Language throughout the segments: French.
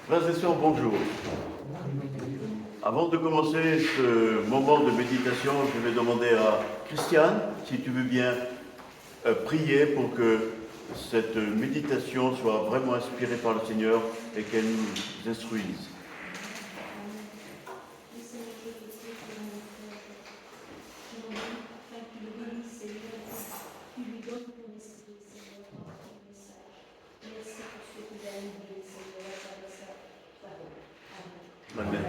Frères et sœurs, bonjour. Avant de commencer ce moment de méditation, je vais demander à Christiane, si tu veux bien prier pour que cette méditation soit vraiment inspirée par le Seigneur et qu'elle nous instruise. Amen.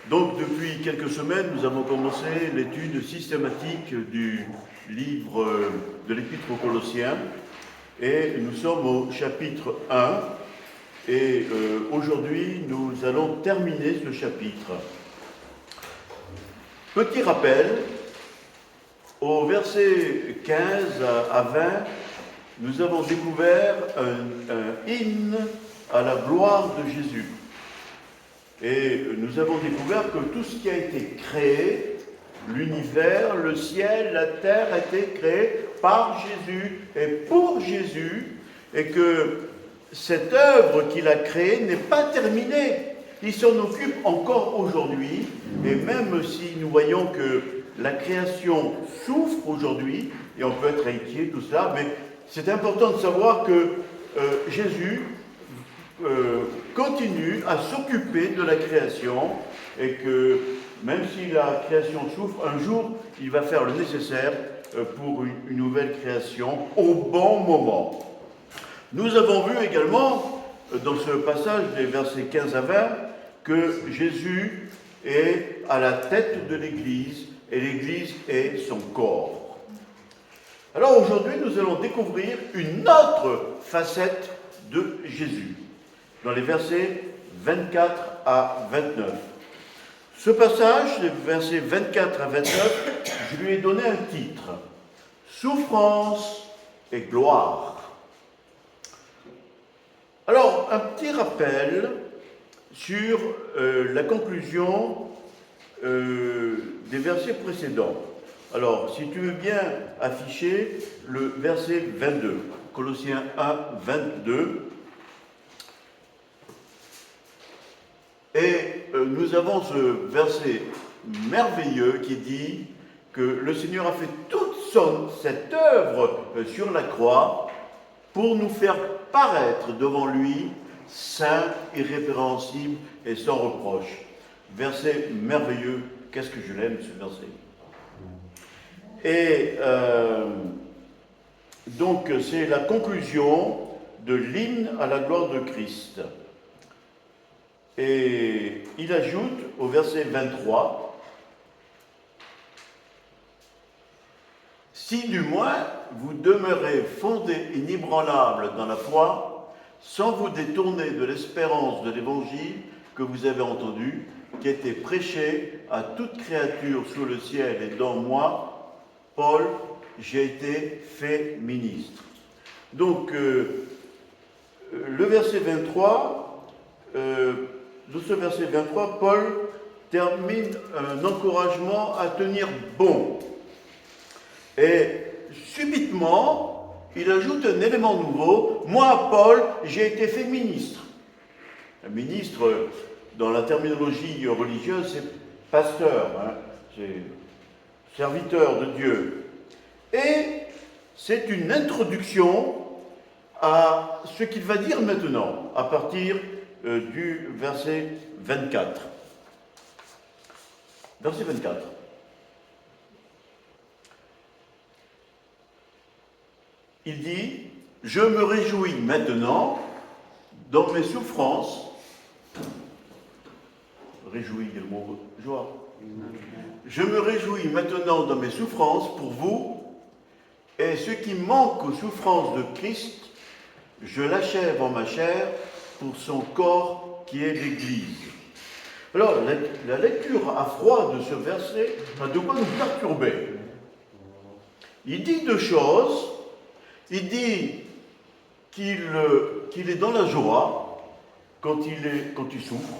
Donc, depuis quelques semaines, nous avons commencé l'étude systématique du livre de l'Épître aux Colossiens et nous sommes au chapitre 1 et aujourd'hui, nous allons terminer ce chapitre. Petit rappel, au verset 15 à 20, nous avons découvert un hymne à la gloire de Jésus. Et nous avons découvert que tout ce qui a été créé, l'univers, le ciel, la terre, a été créé par Jésus et pour Jésus, et que cette œuvre qu'il a créée n'est pas terminée. Il s'en occupe encore aujourd'hui, et même si nous voyons que la création souffre aujourd'hui, et on peut être inquiet, tout cela, mais c'est important de savoir que Jésus continue à s'occuper de la création et que même si la création souffre, un jour il va faire le nécessaire pour une nouvelle création au bon moment. Nous avons vu également dans ce passage des versets 15 à 20 que Jésus est à la tête de l'Église et l'Église est son corps. Alors aujourd'hui nous allons découvrir une autre facette de Jésus dans les versets 24 à 29. Ce passage, les versets 24 à 29, je lui ai donné un titre, Souffrance et gloire. Alors, un petit rappel sur la conclusion des versets précédents. Alors, si tu veux bien afficher le verset 22, Colossiens 1, 22. Et nous avons ce verset merveilleux qui dit que le Seigneur a fait toute cette œuvre sur la croix pour nous faire paraître devant lui saints, irrépréhensibles et sans reproche. Verset merveilleux, qu'est-ce que je l'aime ce verset. Et donc c'est la conclusion de l'hymne à la gloire de Christ. Et il ajoute au verset 23, « Si du moins vous demeurez fondés inébranlables dans la foi, sans vous détourner de l'espérance de l'évangile que vous avez entendu, qui a été prêché à toute créature sous le ciel, et dont moi, Paul, j'ai été fait ministre. » Donc, le verset 23... de ce verset 23, Paul termine un encouragement à tenir bon. Et subitement, il ajoute un élément nouveau. Moi, Paul, j'ai été fait ministre. Un ministre, dans la terminologie religieuse, c'est pasteur, c'est serviteur de Dieu. Et c'est une introduction à ce qu'il va dire maintenant, à partir du verset 24. Verset 24. Il dit, « Je me réjouis maintenant dans mes souffrances. » Réjouis, le mot joie. « Je me réjouis maintenant dans mes souffrances pour vous, et ce qui manque aux souffrances de Christ, je l'achève en ma chair, pour son corps qui est l'Église. » Alors, la lecture à froid de ce verset a de quoi nous perturber. Il dit deux choses. Il dit qu'il est dans la joie quand il souffre.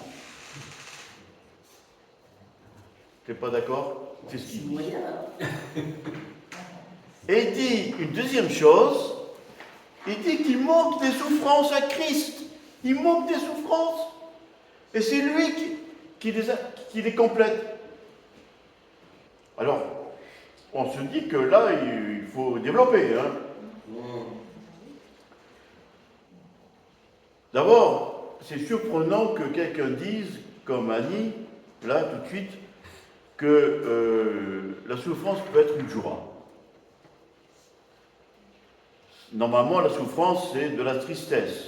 Tu n'es pas d'accord? C'est ce qu'il dit. Et il dit une deuxième chose. Il dit qu'il manque des souffrances à Christ. Il manque des souffrances. Et c'est lui qui les complète. Alors, on se dit que là, il faut développer. Hein. D'abord, c'est surprenant que quelqu'un dise, comme Annie, là, tout de suite, que la souffrance peut être une joie. Normalement, la souffrance, c'est de la tristesse.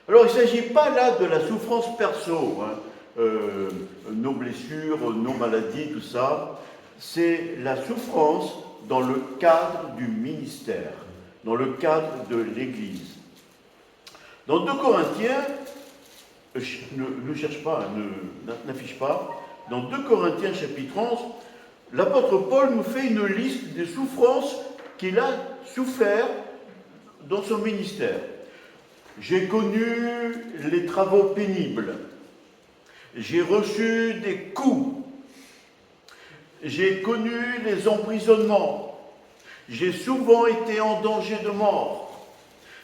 Alors, il ne s'agit pas là de la souffrance perso, hein, nos blessures, nos maladies, tout ça. C'est la souffrance dans le cadre du ministère, dans le cadre de l'Église. Dans 2 Corinthiens, ne cherche pas, n'affiche pas, dans 2 Corinthiens chapitre 11, l'apôtre Paul nous fait une liste des souffrances qu'il a souffert dans son ministère. J'ai connu les travaux pénibles, j'ai reçu des coups, j'ai connu les emprisonnements, j'ai souvent été en danger de mort.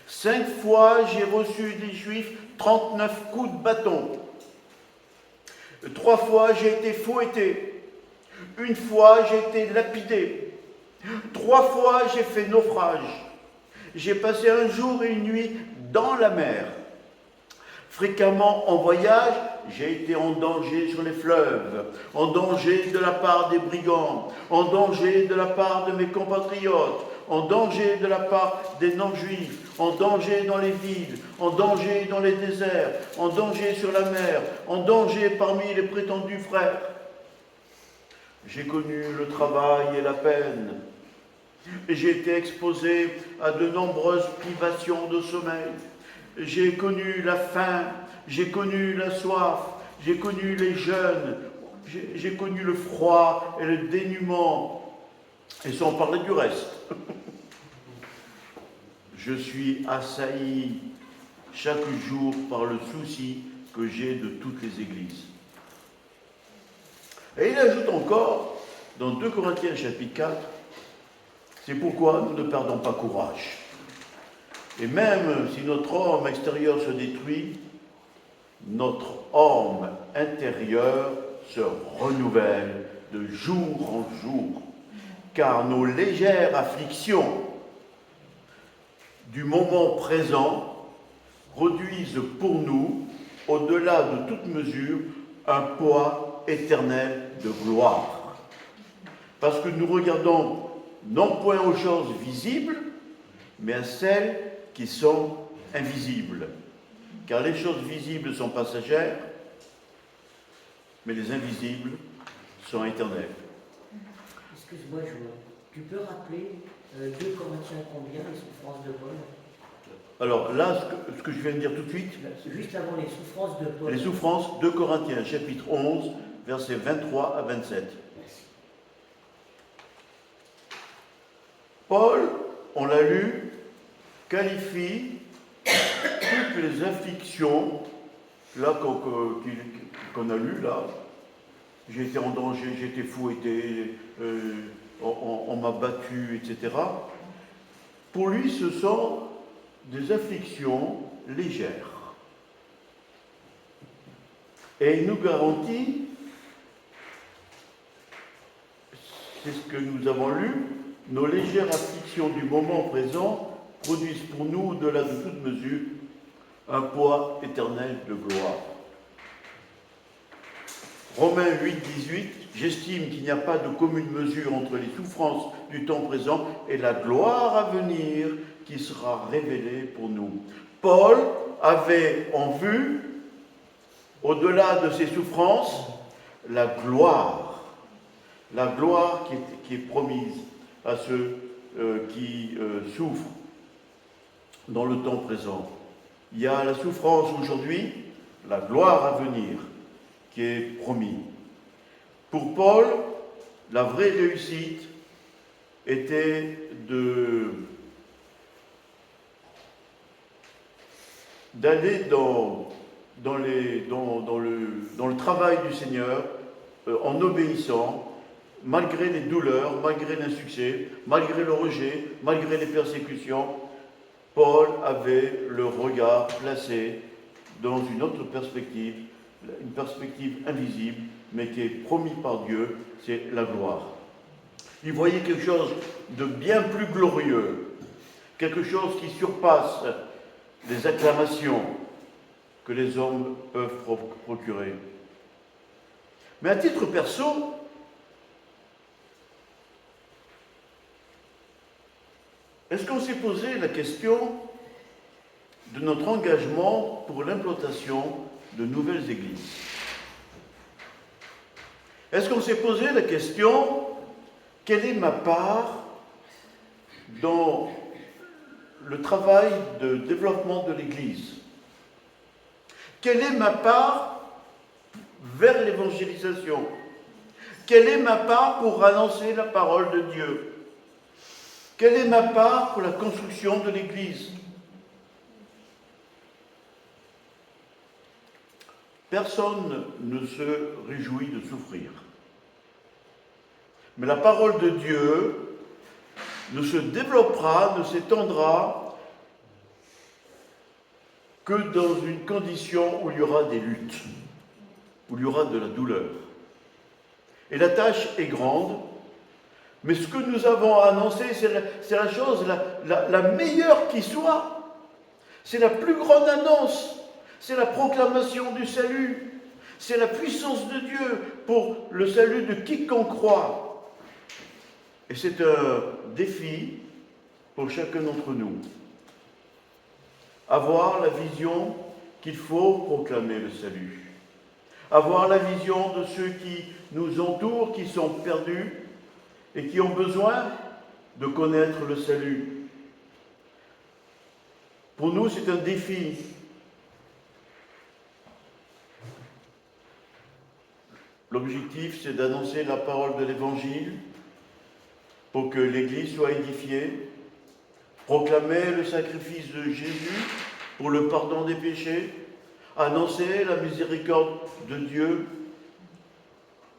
5 fois, j'ai reçu des Juifs 39 coups de bâton. 3 fois, j'ai été fouetté. 1 fois, j'ai été lapidé. 3 fois, j'ai fait naufrage. J'ai passé un jour et une nuit dans la mer. Fréquemment en voyage, j'ai été en danger sur les fleuves, en danger de la part des brigands, en danger de la part de mes compatriotes, en danger de la part des non-juifs, en danger dans les villes, en danger dans les déserts, en danger sur la mer, en danger parmi les prétendus frères. J'ai connu le travail et la peine. J'ai été exposé à de nombreuses privations de sommeil. J'ai connu la faim, j'ai connu la soif, j'ai connu les jeûnes, j'ai connu le froid et le dénuement. Et sans parler du reste. Je suis assailli chaque jour par le souci que j'ai de toutes les églises. Et il ajoute encore, dans 2 Corinthiens chapitre 4, c'est pourquoi nous ne perdons pas courage. Et même si notre homme extérieur se détruit, notre homme intérieur se renouvelle de jour en jour, car nos légères afflictions du moment présent produisent pour nous, au-delà de toute mesure, un poids éternel de gloire. Parce que nous regardons non point aux choses visibles, mais à celles qui sont invisibles. Car les choses visibles sont passagères, mais les invisibles sont éternelles. Excuse-moi, tu peux rappeler 2 Corinthiens combien, les souffrances de Paul? Alors là, ce que je viens de dire tout de suite, juste avant les souffrances de Paul. Les souffrances, 2 Corinthiens, chapitre 11, versets 23 à 27. Merci. Paul, on l'a lu, qualifie toutes les afflictions là qu'on a lues là. J'ai été en danger, j'ai été fouetté, on m'a battu, etc. Pour lui, ce sont des afflictions légères. Et il nous garantit, c'est ce que nous avons lu, nos légères afflictions du moment présent produisent pour nous, au-delà de toute mesure, un poids éternel de gloire. Romains 8, 18, j'estime qu'il n'y a pas de commune mesure entre les souffrances du temps présent et la gloire à venir qui sera révélée pour nous. Paul avait en vue, au-delà de ses souffrances, la gloire qui est promise à ceux qui souffrent dans le temps présent. Il y a la souffrance aujourd'hui, la gloire à venir qui est promis. Pour Paul, la vraie réussite était d'aller dans le travail du Seigneur en obéissant, malgré les douleurs, malgré l'insuccès, malgré le rejet, malgré les persécutions. Paul avait le regard placé dans une autre perspective, une perspective invisible, mais qui est promise par Dieu, c'est la gloire. Il voyait quelque chose de bien plus glorieux, quelque chose qui surpasse les acclamations que les hommes peuvent procurer. Mais à titre perso, est-ce qu'on s'est posé la question de notre engagement pour l'implantation de nouvelles églises? Est-ce qu'on s'est posé la question, quelle est ma part dans le travail de développement de l'Église? Quelle est ma part vers l'évangélisation? Quelle est ma part pour annoncer la parole de Dieu? Quelle est ma part pour la construction de l'Église? Personne ne se réjouit de souffrir. Mais la parole de Dieu ne se développera, ne s'étendra que dans une condition où il y aura des luttes, où il y aura de la douleur. Et la tâche est grande, mais ce que nous avons annoncé, c'est la chose la meilleure qui soit. C'est la plus grande annonce. C'est la proclamation du salut. C'est la puissance de Dieu pour le salut de quiconque croit. Et c'est un défi pour chacun d'entre nous. Avoir la vision qu'il faut proclamer le salut. Avoir la vision de ceux qui nous entourent, qui sont perdus et qui ont besoin de connaître le salut. Pour nous, c'est un défi. L'objectif, c'est d'annoncer la parole de l'Évangile pour que l'Église soit édifiée, proclamer le sacrifice de Jésus pour le pardon des péchés, annoncer la miséricorde de Dieu.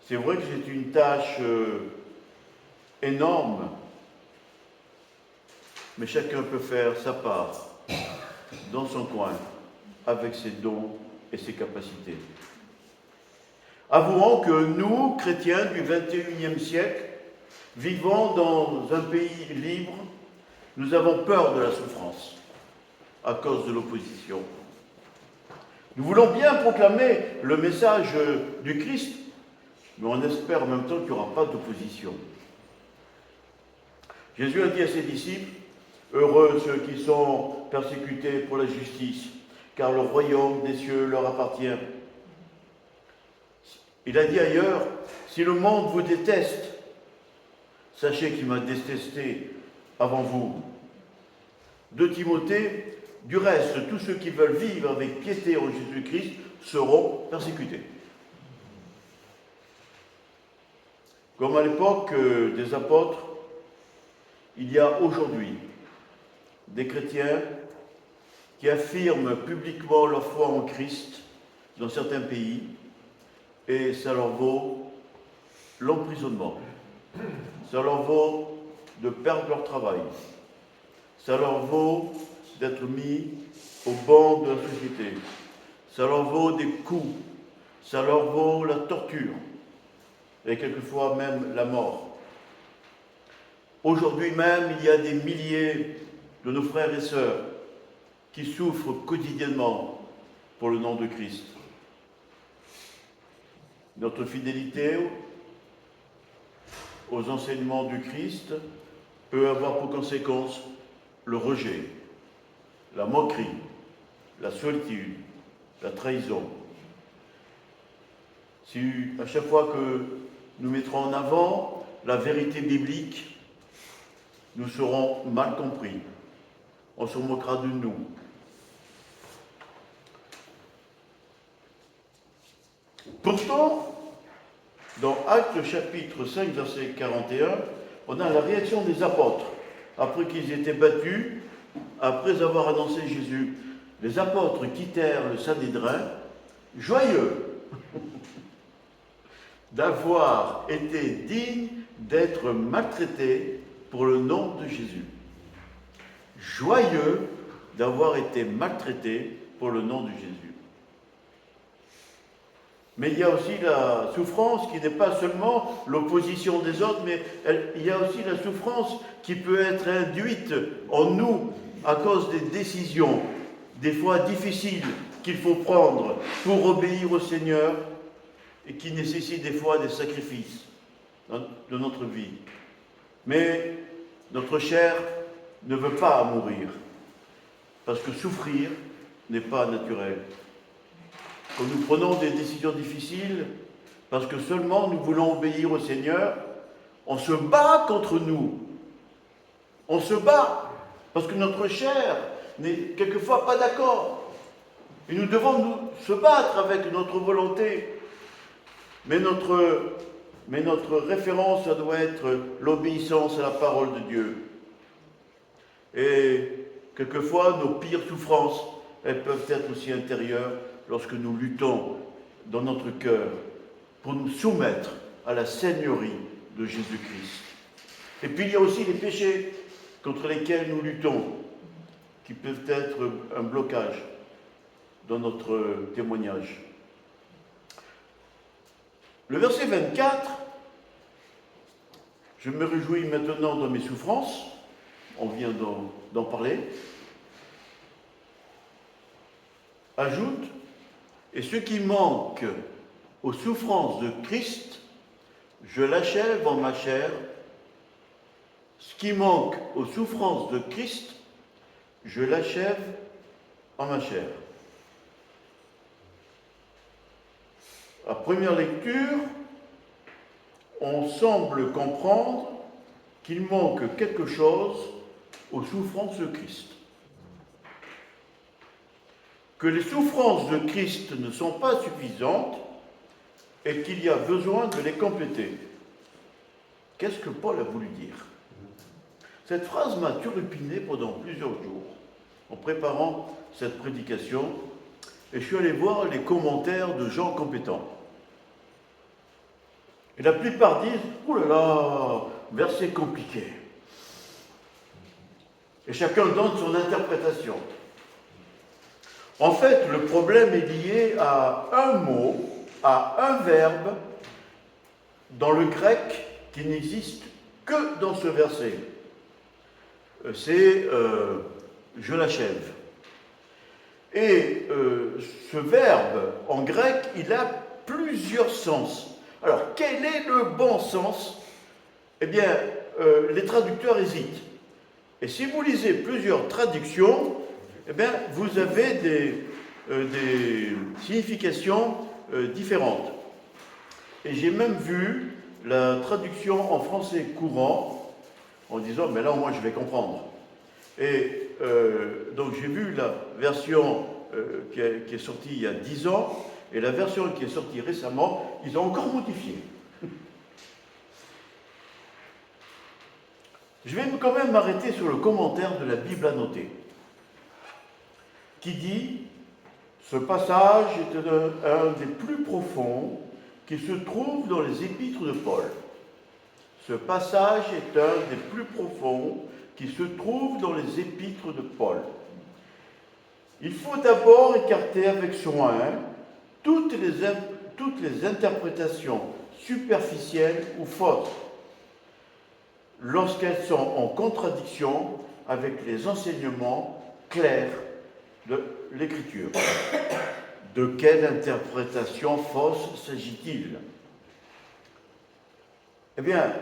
C'est vrai que c'est une tâche énorme, mais chacun peut faire sa part dans son coin avec ses dons et ses capacités. Avouons que nous, chrétiens du XXIe siècle, vivons dans un pays libre, nous avons peur de la souffrance à cause de l'opposition. Nous voulons bien proclamer le message du Christ, mais on espère en même temps qu'il n'y aura pas d'opposition. Jésus a dit à ses disciples, « Heureux ceux qui sont persécutés pour la justice, car le royaume des cieux leur appartient. » Il a dit ailleurs, « Si le monde vous déteste, sachez qu'il m'a détesté avant vous. » 2 Timothée, du reste, tous ceux qui veulent vivre avec piété en Jésus-Christ seront persécutés. Comme à l'époque des apôtres, il y a aujourd'hui des chrétiens qui affirment publiquement leur foi en Christ dans certains pays et ça leur vaut l'emprisonnement. Ça leur vaut de perdre leur travail. Ça leur vaut d'être mis au banc de la société. Ça leur vaut des coups. Ça leur vaut la torture. Et quelquefois même la mort. Aujourd'hui même, il y a des milliers de nos frères et sœurs qui souffrent quotidiennement pour le nom de Christ. Notre fidélité aux enseignements du Christ peut avoir pour conséquence le rejet, la moquerie, la solitude, la trahison. Si à chaque fois que nous mettrons en avant la vérité biblique, nous serons mal compris. On se moquera de nous. Pourtant, dans Actes chapitre 5, verset 41, on a la réaction des apôtres. Après qu'ils étaient battus, après avoir annoncé Jésus, les apôtres quittèrent le Sanhédrin, joyeux d'avoir été dignes d'être maltraités pour le nom de Jésus. Joyeux d'avoir été maltraités pour le nom de Jésus. Mais il y a aussi la souffrance qui n'est pas seulement l'opposition des autres, mais il y a aussi la souffrance qui peut être induite en nous à cause des décisions, des fois difficiles, qu'il faut prendre pour obéir au Seigneur et qui nécessitent des fois des sacrifices de notre vie. Mais notre chair ne veut pas mourir, parce que souffrir n'est pas naturel. Quand nous prenons des décisions difficiles, parce que seulement nous voulons obéir au Seigneur, on se bat contre nous. On se bat, parce que notre chair n'est quelquefois pas d'accord. Et nous devons se battre avec notre volonté. Mais notre référence, ça doit être l'obéissance à la parole de Dieu. Et quelquefois, nos pires souffrances, elles peuvent être aussi intérieures lorsque nous luttons dans notre cœur pour nous soumettre à la seigneurie de Jésus-Christ. Et puis il y a aussi les péchés contre lesquels nous luttons, qui peuvent être un blocage dans notre témoignage. Le verset 24, je me réjouis maintenant dans mes souffrances, on vient d'en parler, ajoute, et ce qui manque aux souffrances de Christ, je l'achève en ma chair. Ce qui manque aux souffrances de Christ, je l'achève en ma chair. À première lecture, on semble comprendre qu'il manque quelque chose aux souffrances de Christ. Que les souffrances de Christ ne sont pas suffisantes et qu'il y a besoin de les compléter. Qu'est-ce que Paul a voulu dire? Cette phrase m'a turlupiné pendant plusieurs jours en préparant cette prédication et je suis allé voir les commentaires de gens compétents. Et la plupart disent « Oh là là, verset compliqué ». Et chacun donne son interprétation. En fait, le problème est lié à un mot, à un verbe dans le grec qui n'existe que dans ce verset. C'est je l'achève. Et ce verbe en grec, il a plusieurs sens. Alors, quel est le bon sens? Eh bien, les traducteurs hésitent. Et si vous lisez plusieurs traductions, eh bien, vous avez des significations différentes. Et j'ai même vu la traduction en français courant en disant, mais là au moins je vais comprendre. Et donc j'ai vu la version qui est sortie il y a 10 ans et la version qui est sortie récemment, ils ont encore modifié. Je vais quand même m'arrêter sur le commentaire de la Bible annotée, qui dit « Ce passage est un des plus profonds qui se trouve dans les épîtres de Paul. Ce passage est un des plus profonds qui se trouve dans les épîtres de Paul. Il faut d'abord écarter avec soin toutes les interprétations superficielles ou fausses, lorsqu'elles sont en contradiction avec les enseignements clairs de l'Écriture. De quelle interprétation fausse s'agit-il? Eh bien,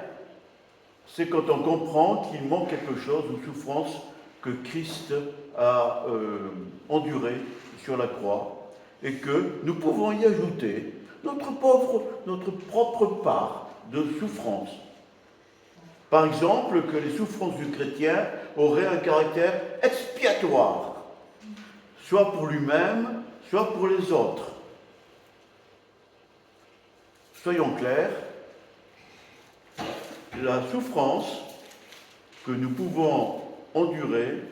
c'est quand on comprend qu'il manque quelque chose aux souffrances que Christ a endurées sur la croix et que nous pouvons y ajouter notre propre part de souffrance. Par exemple, que les souffrances du chrétien auraient un caractère expiatoire, soit pour lui-même, soit pour les autres. Soyons clairs, la souffrance que nous pouvons endurer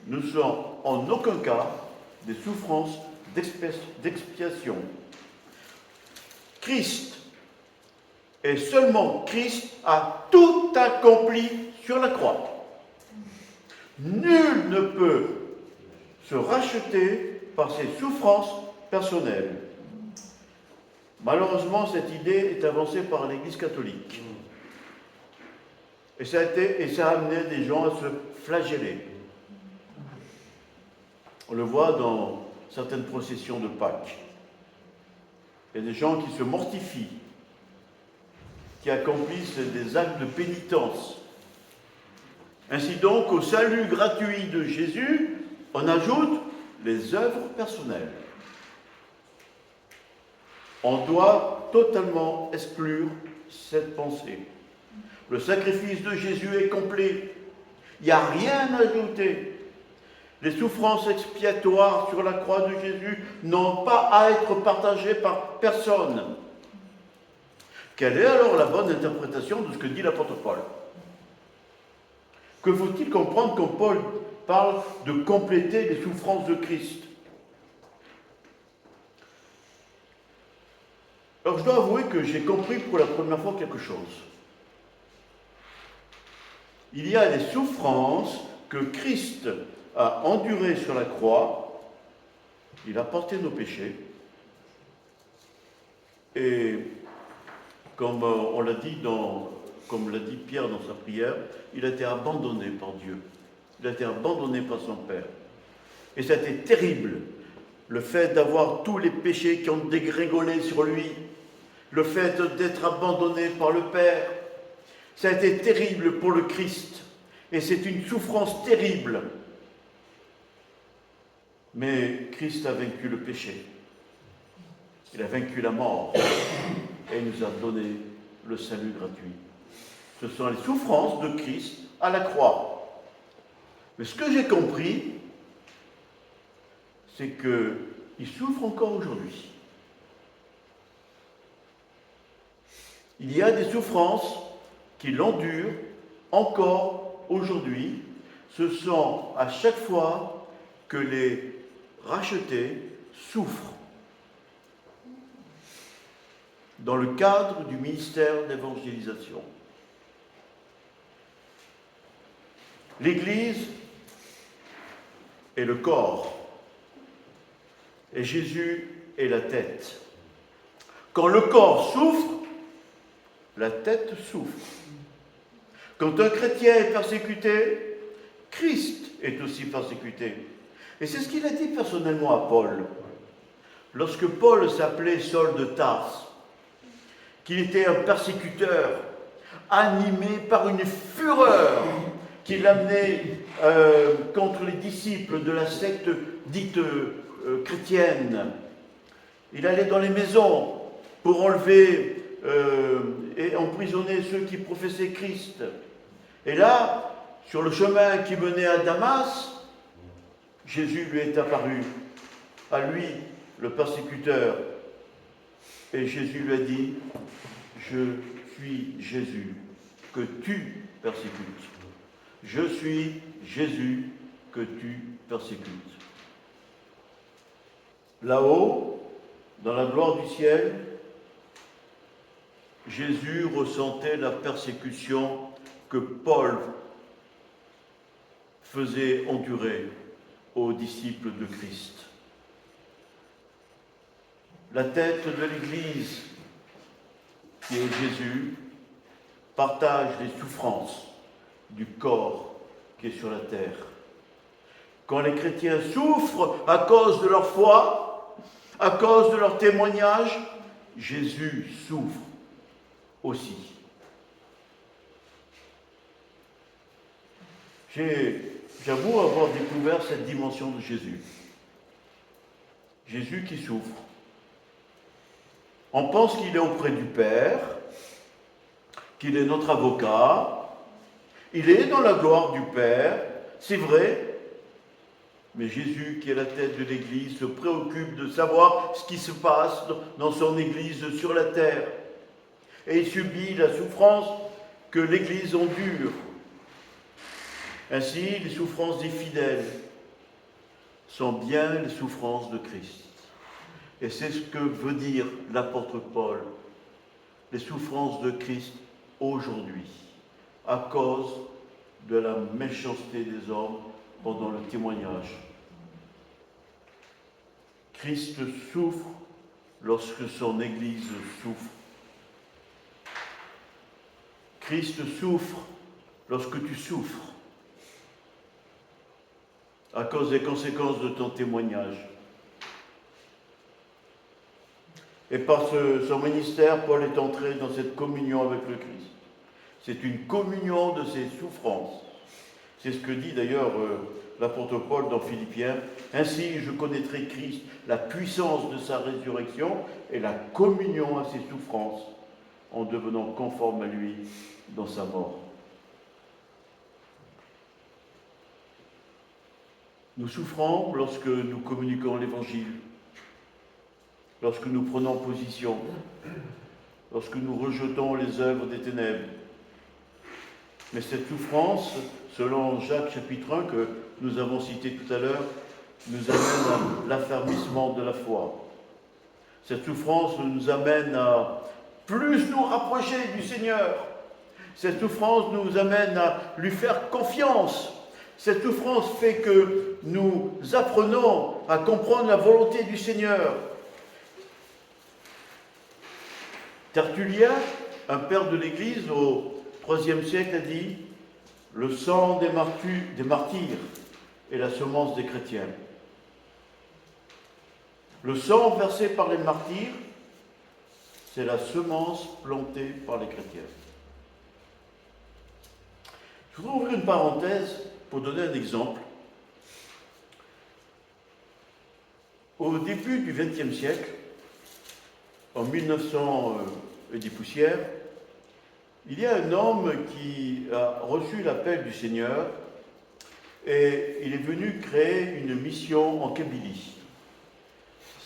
ne sont en aucun cas des souffrances d'expiation. Christ, et seulement Christ, a tout accompli sur la croix. Nul ne peut se racheter par ses souffrances personnelles. Malheureusement, cette idée est avancée par l'Église catholique. Et ça a amené des gens à se flageller. On le voit dans certaines processions de Pâques. Il y a des gens qui se mortifient, qui accomplissent des actes de pénitence. Ainsi donc, au salut gratuit de Jésus, on ajoute les œuvres personnelles. On doit totalement exclure cette pensée. Le sacrifice de Jésus est complet. Il n'y a rien à ajouter. Les souffrances expiatoires sur la croix de Jésus n'ont pas à être partagées par personne. Quelle est alors la bonne interprétation de ce que dit l'apôtre Paul? Que faut-il comprendre quand Paul parle de compléter les souffrances de Christ? Alors je dois avouer que j'ai compris pour la première fois quelque chose. Il y a des souffrances que Christ a endurées sur la croix. Il a porté nos péchés. Et comme on l'a dit comme l'a dit Pierre dans sa prière, il a été abandonné par Dieu. Il a été abandonné par son Père. Et ça a été terrible, le fait d'avoir tous les péchés qui ont dégringolé sur lui, le fait d'être abandonné par le Père. Ça a été terrible pour le Christ. Et c'est une souffrance terrible. Mais Christ a vaincu le péché. Il a vaincu la mort. Et il nous a donné le salut gratuit. Ce sont les souffrances de Christ à la croix. Mais ce que j'ai compris, c'est qu'il souffre encore aujourd'hui. Il y a des souffrances qu'il endure encore aujourd'hui. Ce sont à chaque fois que les rachetés souffrent dans le cadre du ministère d'évangélisation. L'Église est le corps et Jésus est la tête. Quand le corps souffre, la tête souffre. Quand un chrétien est persécuté, Christ est aussi persécuté. Et c'est ce qu'il a dit personnellement à Paul. Lorsque Paul s'appelait Saul de Tarse, qu'il était un persécuteur, animé par une fureur qui l'amenait contre les disciples de la secte dite chrétienne. Il allait dans les maisons pour enlever et emprisonner ceux qui professaient Christ. Et là, sur le chemin qui menait à Damas, Jésus lui est apparu, à lui, le persécuteur. Et Jésus lui a dit, je suis Jésus que tu persécutes. Je suis Jésus que tu persécutes. Là-haut, dans la gloire du ciel, Jésus ressentait la persécution que Paul faisait endurer aux disciples de Christ. La tête de l'Église, qui est Jésus, partage les souffrances du corps qui est sur la terre. Quand les chrétiens souffrent à cause de leur foi, à cause de leur témoignage, Jésus souffre aussi. J'avoue avoir découvert cette dimension de Jésus. Jésus qui souffre. On pense qu'il est auprès du Père, qu'il est notre avocat, il est dans la gloire du Père, c'est vrai, mais Jésus, qui est la tête de l'Église, se préoccupe de savoir ce qui se passe dans son Église sur la terre. Et il subit la souffrance que l'Église endure. Ainsi, les souffrances des fidèles sont bien les souffrances de Christ. Et c'est ce que veut dire l'apôtre Paul, les souffrances de Christ aujourd'hui, à cause de la méchanceté des hommes pendant le témoignage. Christ souffre lorsque son Église souffre. Christ souffre lorsque tu souffres à cause des conséquences de ton témoignage. Et par son ministère, Paul est entré dans cette communion avec le Christ. C'est une communion de ses souffrances. C'est ce que dit d'ailleurs l'apôtre Paul dans Philippiens. Ainsi, je connaîtrai Christ, la puissance de sa résurrection et la communion à ses souffrances, en devenant conforme à lui dans sa mort. Nous souffrons lorsque nous communiquons l'Évangile, lorsque nous prenons position, lorsque nous rejetons les œuvres des ténèbres. Mais cette souffrance, selon Jacques chapitre 1, que nous avons cité tout à l'heure, nous amène à l'affermissement de la foi. Cette souffrance nous amène à plus nous rapprocher du Seigneur. Cette souffrance nous amène à lui faire confiance. Cette souffrance fait que nous apprenons à comprendre la volonté du Seigneur. Tertullien, un père de l'Église au IIIe siècle, a dit « Le sang des martyrs est la semence des chrétiens. » Le sang versé par les martyrs, c'est la semence plantée par les chrétiens. Je voudrais ouvrir une parenthèse pour donner un exemple. Au début du XXe siècle, en 1900 et des poussières, il y a un homme qui a reçu l'appel du Seigneur et il est venu créer une mission en Kabylie.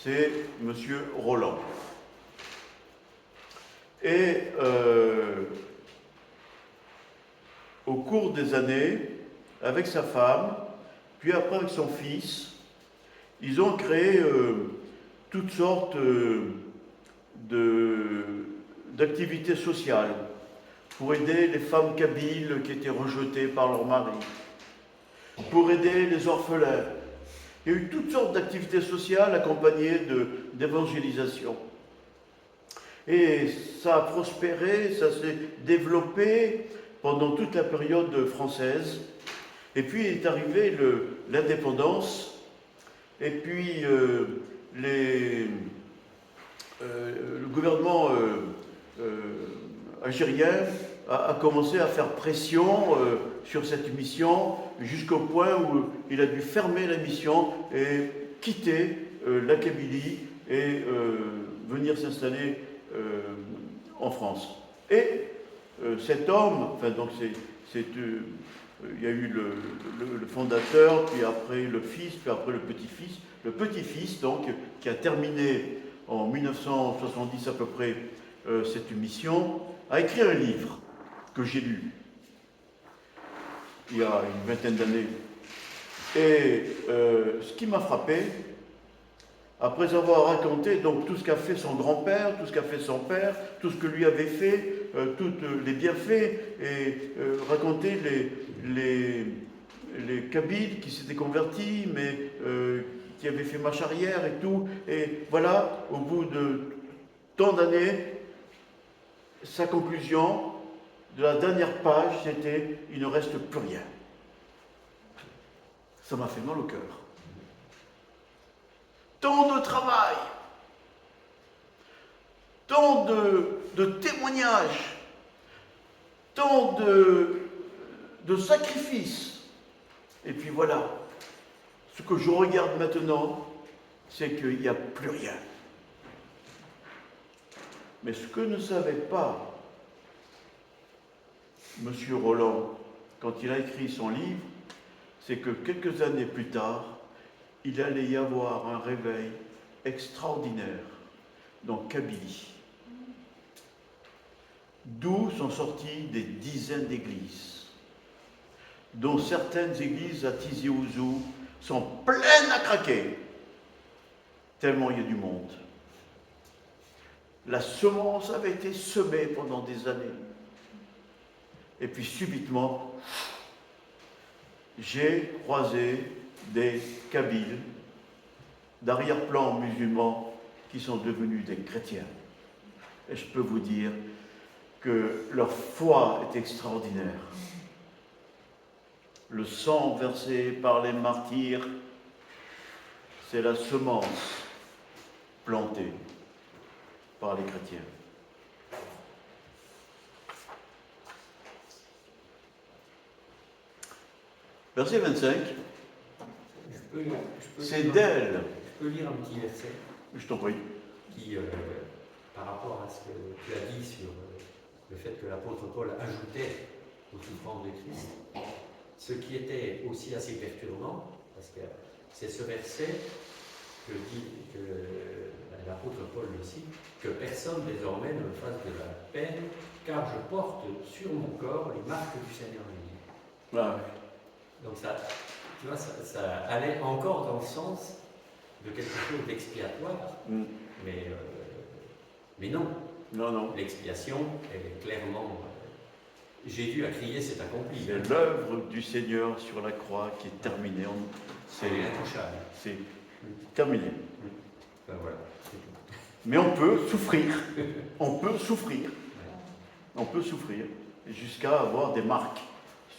C'est M. Roland. Et au cours des années, avec sa femme, puis après avec son fils, ils ont créé toutes sortes d'activités sociales pour aider les femmes kabyles qui étaient rejetées par leur mari, pour aider les orphelins. Il y a eu toutes sortes d'activités sociales accompagnées d'évangélisation. Et ça a prospéré, ça s'est développé pendant toute la période française. Et puis est arrivée l'indépendance, et puis le gouvernement algérien a commencé à faire pression sur cette mission jusqu'au point où il a dû fermer la mission et quitter la Kabylie et venir s'installer en France. Et cet homme, enfin donc il y a eu le fondateur, puis après le fils, puis après le petit-fils. Le petit-fils, donc, qui a terminé en 1970 à peu près cette mission, a écrit un livre que j'ai lu il y a une vingtaine d'années. Et ce qui m'a frappé, après avoir raconté donc tout ce qu'a fait son grand-père, tout ce qu'a fait son père, tout ce que lui avait fait, tous les bienfaits, et raconter les Kabyles qui s'étaient convertis, mais qui avaient fait marche arrière et tout. Et voilà, au bout de tant d'années, sa conclusion de la dernière page, c'était « Il ne reste plus rien ». Ça m'a fait mal au cœur. Tant de travail, tant de témoignages, tant de sacrifices. Et puis voilà, ce que je regarde maintenant, c'est qu'il n'y a plus rien. Mais ce que ne savait pas M. Roland, quand il a écrit son livre, c'est que quelques années plus tard, il allait y avoir un réveil extraordinaire dans Kabylie, d'où sont sorties des dizaines d'églises, dont certaines églises à Tizi Ouzou sont pleines à craquer, tellement il y a du monde. La semence avait été semée pendant des années. Et puis subitement, j'ai croisé des Kabyles d'arrière-plan musulmans qui sont devenus des chrétiens. Et je peux vous dire que leur foi est extraordinaire. Le sang versé par les martyrs, c'est la semence plantée par les chrétiens. Verset 25, c'est d'elle. Je peux lire un petit verset Je t'en prie. qui, par rapport à ce que tu as dit sur le fait que l'apôtre Paul ajoutait aux souffrances de Christ, ce qui était aussi assez perturbant, parce que c'est ce verset que dit que l'apôtre Paul le cite, que personne désormais ne me fasse de la peine, car je porte sur mon corps les marques du Seigneur Jésus. Ah, Donc ça, tu vois, ça allait encore dans le sens de quelque chose d'expiatoire, mais non. non, non. L'expiation est clairement. Jésus a crié, c'est accompli. C'est l'œuvre du Seigneur sur la croix qui est terminée. C'est intouchable. C'est terminé. Enfin, voilà, c'est tout. Mais on peut souffrir. On peut souffrir. On peut souffrir jusqu'à avoir des marques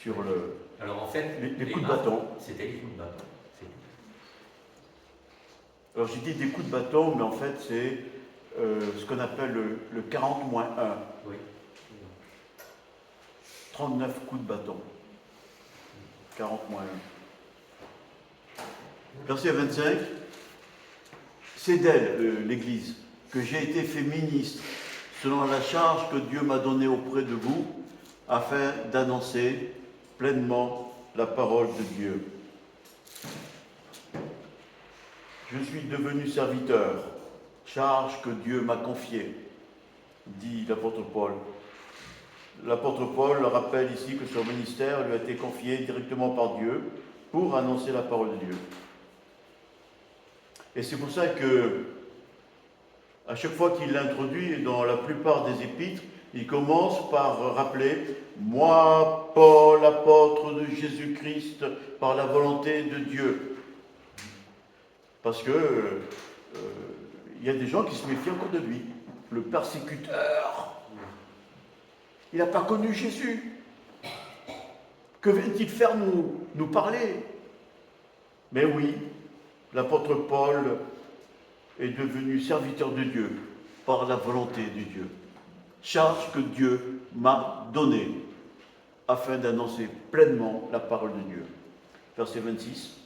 sur le. Alors en fait, les coups de bâton. C'était les coups de bâton. C'est tout. Alors j'ai dit des coups de bâton, mais en fait c'est ce qu'on appelle le 40-1. Oui. 39 coups de bâton. 40-1. Verset 25. C'est d'elle, l'Église, que j'ai été fait ministre, selon la charge que Dieu m'a donnée auprès de vous, afin d'annoncer pleinement la parole de Dieu. Je suis devenu serviteur, charge que Dieu m'a confiée, dit l'apôtre Paul. L'apôtre Paul rappelle ici que son ministère lui a été confié directement par Dieu pour annoncer la parole de Dieu. Et c'est pour ça que, à chaque fois qu'il l'introduit, et dans la plupart des épîtres, il commence par rappeler « Moi, Paul, apôtre de Jésus-Christ, par la volonté de Dieu ». Parce que il y a des gens qui se méfient encore de lui. Le persécuteur. Il n'a pas connu Jésus. Que vient-il faire nous parler? Mais oui, l'apôtre Paul est devenu serviteur de Dieu par la volonté de Dieu. Charge que Dieu m'a donnée afin d'annoncer pleinement la parole de Dieu. Verset 26.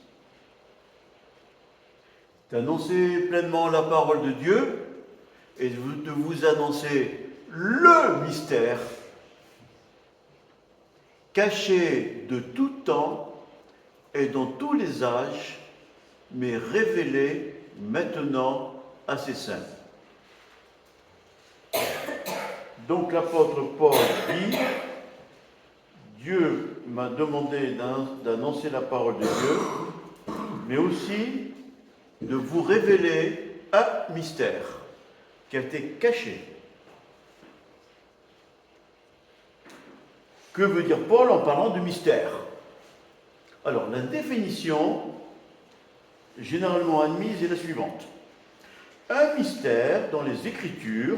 D'annoncer pleinement la parole de Dieu et de vous annoncer le mystère caché de tout temps et dans tous les âges, mais révélé maintenant à ses saints. Donc l'apôtre Paul dit, Dieu m'a demandé d'annoncer la parole de Dieu, mais aussi de vous révéler un mystère qui a été caché. Que veut dire Paul en parlant de mystère? Alors, la définition généralement admise est la suivante. Un mystère dans les Écritures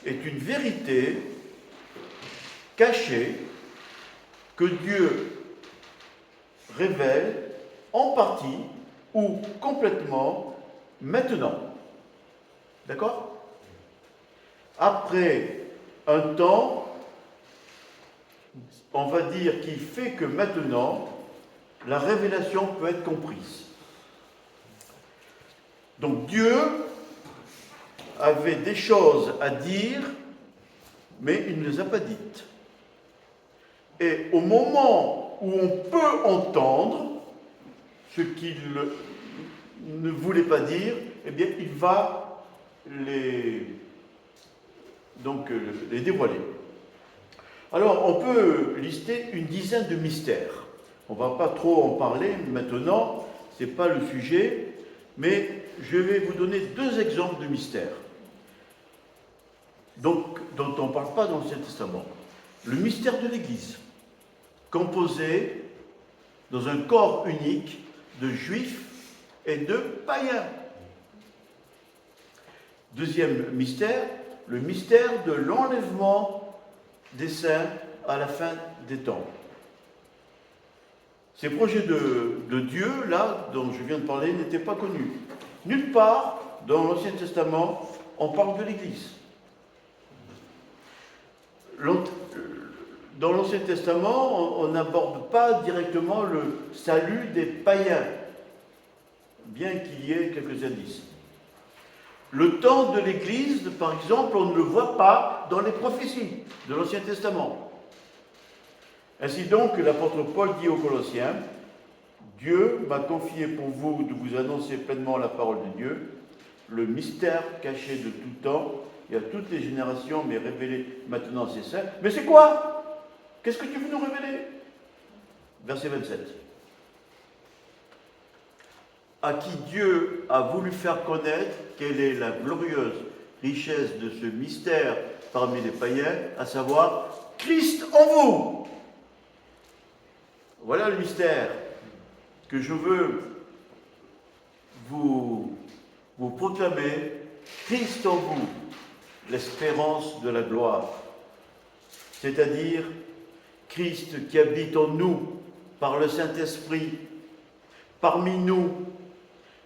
est une vérité cachée que Dieu révèle en partie ou complètement maintenant. D'accord? Après un temps, on va dire qu'il fait que maintenant, la révélation peut être comprise. Donc Dieu avait des choses à dire, mais il ne les a pas dites. Et au moment où on peut entendre ce qu'il ne voulait pas dire, eh bien, il va les dévoiler. Alors, on peut lister une dizaine de mystères. On ne va pas trop en parler maintenant, ce n'est pas le sujet, mais je vais vous donner deux exemples de mystères dont on ne parle pas dans l'Ancien Testament. Le mystère de l'Église, composé dans un corps unique de juifs et de païens. Deuxième mystère, le mystère de l'enlèvement des saints à la fin des temps. Ces projets de Dieu, là, dont je viens de parler, n'étaient pas connus. Nulle part dans l'Ancien Testament, on parle de l'Église. Dans l'Ancien Testament, on n'aborde pas directement le salut des païens, bien qu'il y ait quelques indices. Le temps de l'Église, par exemple, on ne le voit pas dans les prophéties de l'Ancien Testament. Ainsi donc, l'apôtre Paul dit aux Colossiens, « Dieu m'a confié pour vous de vous annoncer pleinement la parole de Dieu, le mystère caché de tout temps et à toutes les générations, mais révélé maintenant à ses saints. » Mais c'est quoi? Qu'est-ce que tu veux nous révéler? Verset 27. À qui Dieu a voulu faire connaître quelle est la glorieuse richesse de ce mystère parmi les païens, à savoir Christ en vous. Voilà le mystère que je veux vous proclamer, Christ en vous, l'espérance de la gloire. C'est-à-dire Christ qui habite en nous par le Saint-Esprit, parmi nous.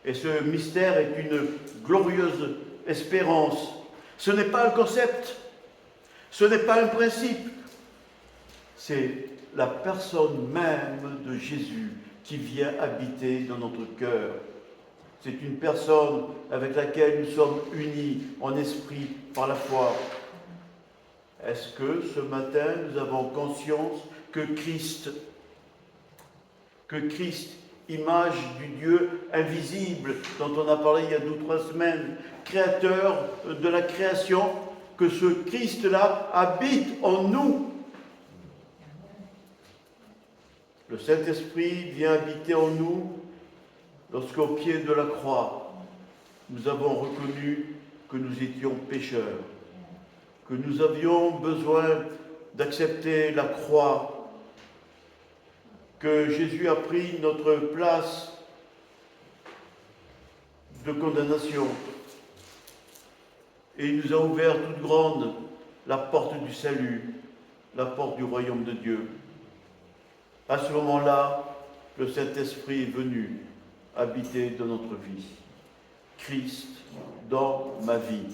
Et ce mystère est une glorieuse espérance. Ce n'est pas un concept, ce n'est pas un principe, c'est la personne même de Jésus qui vient habiter dans notre cœur. C'est une personne avec laquelle nous sommes unis en esprit par la foi. Est-ce que ce matin nous avons conscience que Christ, image du Dieu invisible dont on a parlé il y a 2 ou 3 semaines, créateur de la création, que ce Christ-là habite en nous? Le Saint-Esprit vient habiter en nous lorsqu'au pied de la croix, nous avons reconnu que nous étions pécheurs, que nous avions besoin d'accepter la croix, que Jésus a pris notre place de condamnation et il nous a ouvert toute grande la porte du salut, la porte du royaume de Dieu. À ce moment-là, le Saint-Esprit est venu habiter dans notre vie. Christ dans ma vie.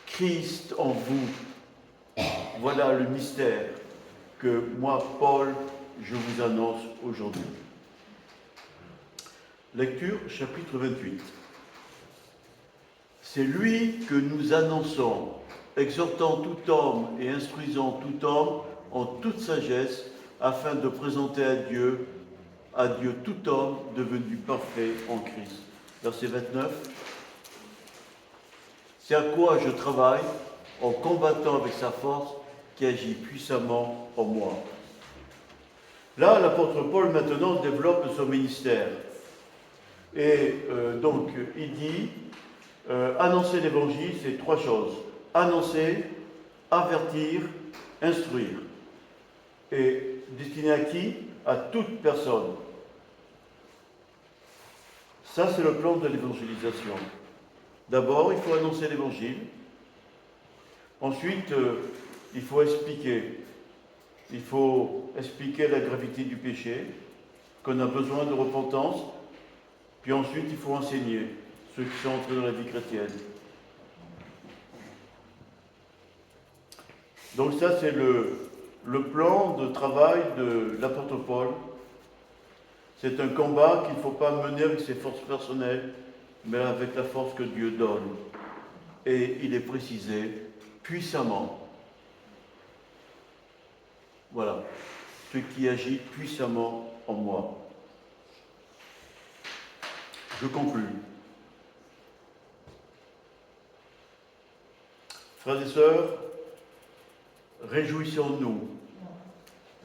Christ en vous. Voilà le mystère que moi, Paul, je vous annonce aujourd'hui. Lecture, chapitre 28. C'est lui que nous annonçons, exhortant tout homme et instruisant tout homme en toute sagesse, afin de présenter à Dieu tout homme devenu parfait en Christ. Verset 29. C'est à quoi je travaille en combattant avec sa force qui agit puissamment en moi. Là, l'apôtre Paul maintenant développe son ministère. Et donc, il dit, annoncer l'évangile, c'est 3 choses. Annoncer, avertir, instruire. Et destiné à qui? À toute personne. Ça, c'est le plan de l'évangélisation. D'abord, il faut annoncer l'évangile. Ensuite, il faut expliquer. Il faut expliquer la gravité du péché, qu'on a besoin de repentance. Puis ensuite, il faut enseigner ceux qui sont entrés dans la vie chrétienne. Donc ça, c'est le plan de travail de l'apôtre Paul. C'est un combat qu'il ne faut pas mener avec ses forces personnelles, mais avec la force que Dieu donne. Et il est précisé puissamment. Voilà, ce qui agit puissamment en moi. Je conclus. Frères et sœurs, réjouissons-nous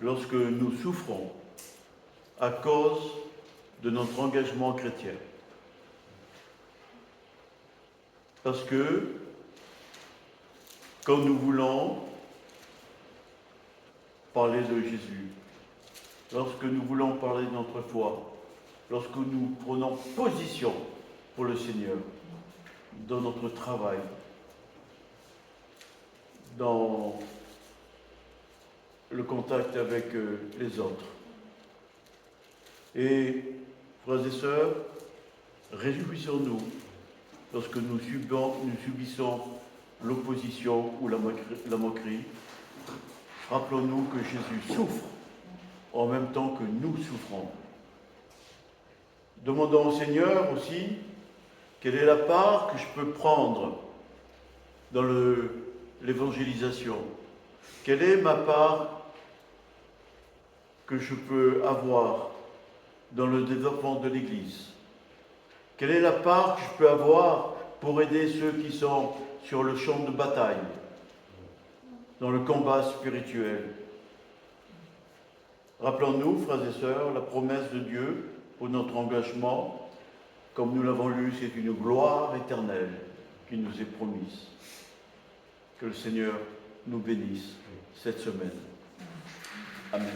lorsque nous souffrons à cause de notre engagement chrétien. Parce que quand nous voulons parler de Jésus, lorsque nous voulons parler de notre foi, lorsque nous prenons position pour le Seigneur, dans notre travail, dans le contact avec les autres. Et, frères et sœurs, réjouissons-nous lorsque nous subissons l'opposition ou la moquerie. Rappelons-nous que Jésus souffre en même temps que nous souffrons. Demandons au Seigneur aussi quelle est la part que je peux prendre dans l'évangélisation. Quelle est ma part que je peux avoir dans le développement de l'Église? Quelle est la part que je peux avoir pour aider ceux qui sont sur le champ de bataille, dans le combat spirituel? Rappelons-nous, frères et sœurs, la promesse de Dieu pour notre engagement. Comme nous l'avons lu, c'est une gloire éternelle qui nous est promise. Que le Seigneur nous bénisse cette semaine. Amen.